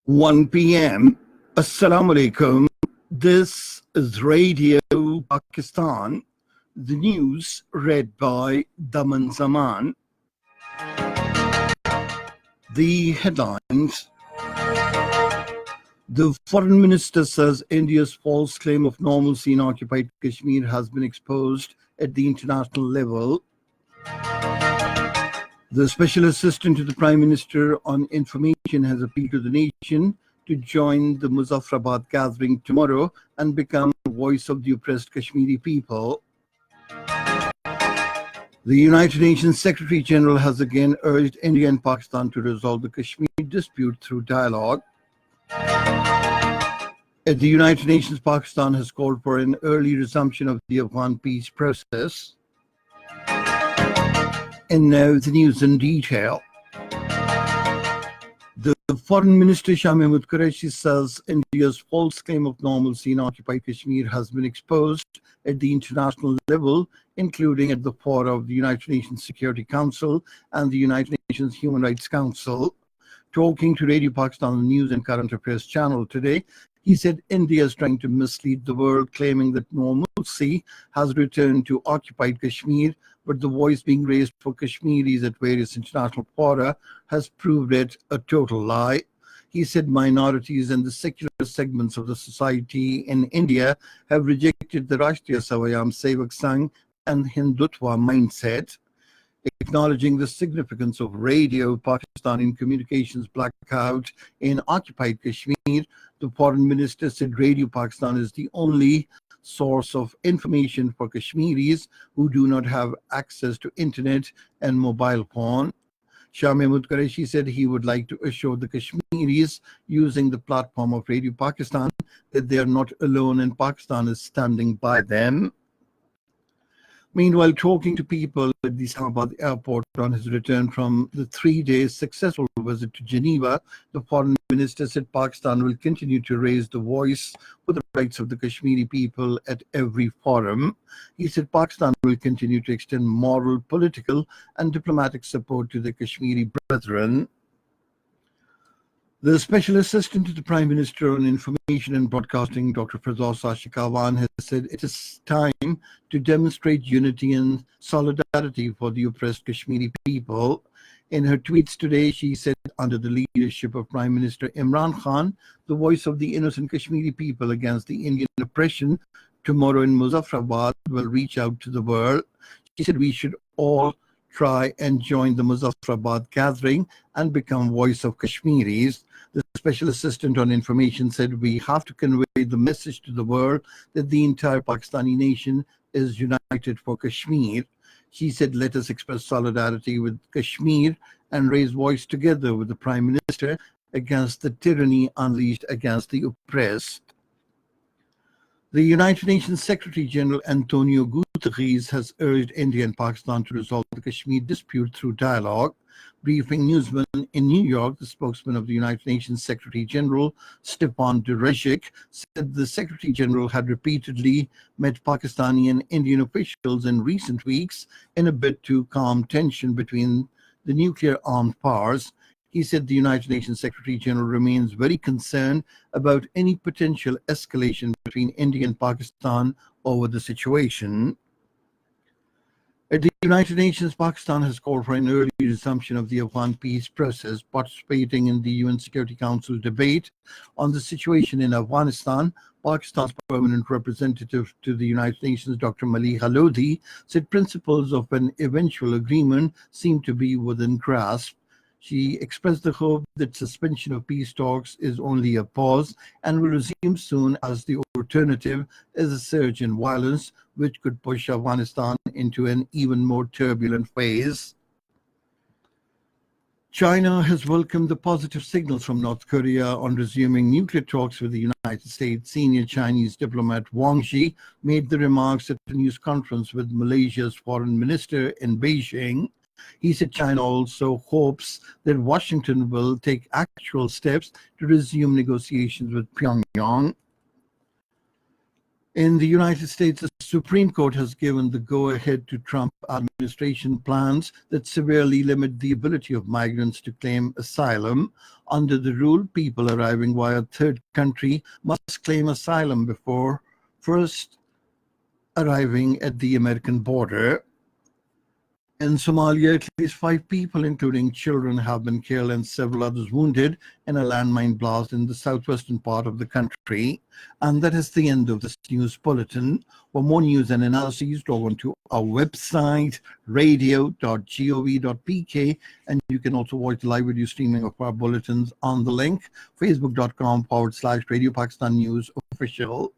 1 p.m. Assalamu alaikum. This is Radio Pakistan. The news read by Daman Zaman. The headlines. The foreign minister says India's false claim of normalcy in occupied Kashmir has been exposed at the international level. The Special Assistant to the Prime Minister on Information has appealed to the nation to join the Muzaffarabad gathering tomorrow and become the voice of the oppressed Kashmiri people. The United Nations Secretary General has again urged India and Pakistan to resolve the Kashmir dispute through dialogue. At the United Nations, Pakistan has called for an early resumption of the Afghan peace process. And now the news in detail. The Foreign Minister Shah Mahmood Qureshi says India's false claim of normalcy in occupied Kashmir has been exposed at the international level, including at the fora of the United Nations Security Council and the United Nations Human Rights Council. Talking to Radio Pakistan News and Current Affairs channel today, he said India is trying to mislead the world, claiming that normalcy has returned to occupied Kashmir, but the voice being raised for Kashmiris at various international fora has proved it a total lie. He said minorities and the secular segments of the society in India have rejected the Rashtriya Swayam Sevak Sangh and Hindutva mindset. Acknowledging the significance of Radio Pakistan communications blackout in occupied Kashmir, the foreign minister said Radio Pakistan is the only source of information for Kashmiris who do not have access to internet and mobile phone. Shah Mahmood Qureshi said he would like to assure the Kashmiris using the platform of Radio Pakistan that they are not alone and Pakistan is standing by them. Meanwhile, talking to people at the Islamabad airport on his return from the 3-day successful visit to Geneva, the foreign minister said Pakistan will continue to raise the voice for the rights of the Kashmiri people at every forum. He said Pakistan will continue to extend moral, political, and diplomatic support to the Kashmiri brethren. The Special Assistant to the Prime Minister on Information and Broadcasting, Dr. Firdaus Ashikawan, has said it is time to demonstrate unity and solidarity for the oppressed Kashmiri people. In her tweets today, she said, under the leadership of Prime Minister Imran Khan, the voice of the innocent Kashmiri people against the Indian oppression tomorrow in Muzaffarabad will reach out to the world. She said we should all try and join the Muzaffarabad gathering and become voice of Kashmiris. The Special Assistant on Information said we have to convey the message to the world that the entire Pakistani nation is united for Kashmir. She said, let us express solidarity with Kashmir and raise voice together with the Prime Minister against the tyranny unleashed against the oppressed. The United Nations Secretary General Antonio Guterres has urged India and Pakistan to resolve the Kashmir dispute through dialogue. Briefing newsmen in New York, the spokesman of the United Nations Secretary General, Stepan Dujarric, said the Secretary General had repeatedly met Pakistani and Indian officials in recent weeks in a bid to calm tension between the nuclear armed powers. He said the United Nations Secretary General remains very concerned about any potential escalation between India and Pakistan over the situation. At the United Nations, Pakistan has called for an early resumption of the Afghan peace process. Participating in the UN Security Council debate on the situation in Afghanistan, Pakistan's permanent representative to the United Nations, Dr. Maliha Lodhi, said principles of an eventual agreement seem to be within grasp. She expressed the hope that suspension of peace talks is only a pause and will resume soon, as the alternative is a surge in violence, which could push Afghanistan into an even more turbulent phase. China has welcomed the positive signals from North Korea on resuming nuclear talks with the United States. Senior Chinese diplomat Wang Yi made the remarks at a news conference with Malaysia's foreign minister in Beijing. He said China also hopes that Washington will take actual steps to resume negotiations with Pyongyang. In the United States, the Supreme Court has given the go-ahead to Trump administration plans that severely limit the ability of migrants to claim asylum. Under the rule, people arriving via third country must claim asylum before first arriving at the American border. In Somalia, at least 5 people, including children, have been killed and several others wounded in a landmine blast in the southwestern part of the country. And that is the end of this news bulletin. For more news and analyses, log on to our website, radio.gov.pk, and you can also watch the live video streaming of our bulletins on the link, facebook.com/Radio Pakistan News Official.